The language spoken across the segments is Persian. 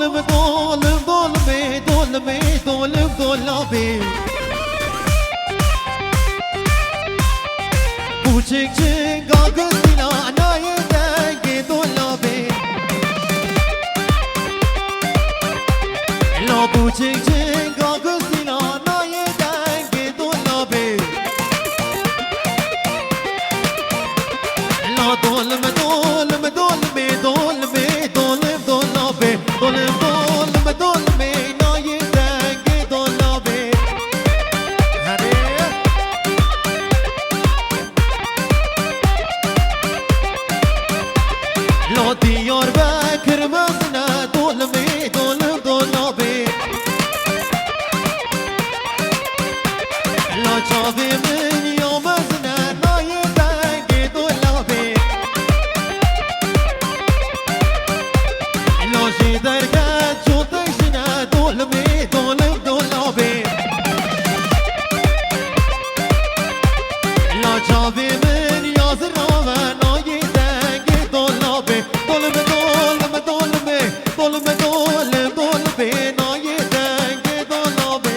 ظلم ظلم ظلمي ظلمي ظلم ظلمي Buçuk çık ağzıyla anayeden git olabi La buçuk çık ağzıyla anayeden git olabi La dolme dolme dolme dolme dolme dolme dolme dolme dolme anayeden git olabi لا دیار بکر مزنه دولمی دولم دولابی لا چاوی من یا مزنه نای دنگی دولابی لا جی درگت جوتشنه دولمی دولم دولابی لا چاوی من یا زراوه نای دنگی دولابی Dolme dolme dolme dolme dolme dolme naya denge dolme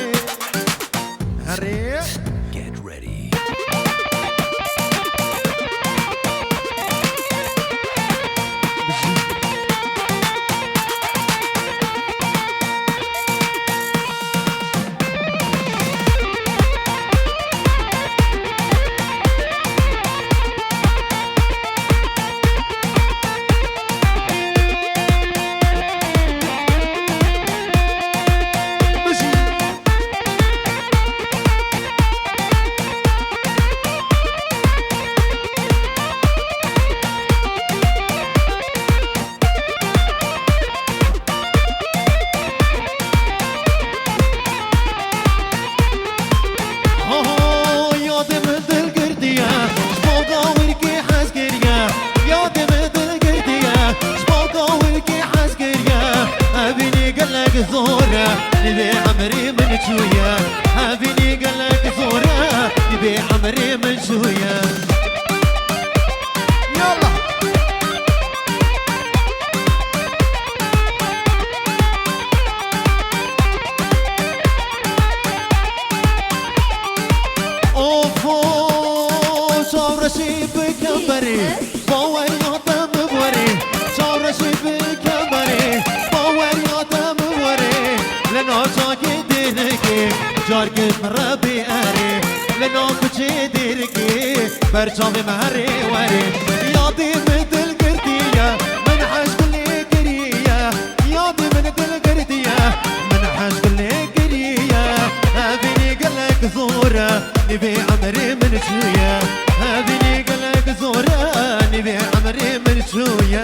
Hare Get ready. زورة نبي عمري من شوية هابيني قالك زورة نبي عمري من شوية يلا اوفو صور شيبك بري باور يعطم بوري صور شيبك بري باور يعطم لنا شاكي ديركي جارك مربي أري لنا بچي ديركي برشامي مهري وري ياضي مثل قردية من حش كل قرية ياضي من كل قردية من حش كل قرية هابيني قلك زورة نبي عمري من شوية هابيني قلك زورة نبي عمري من شوية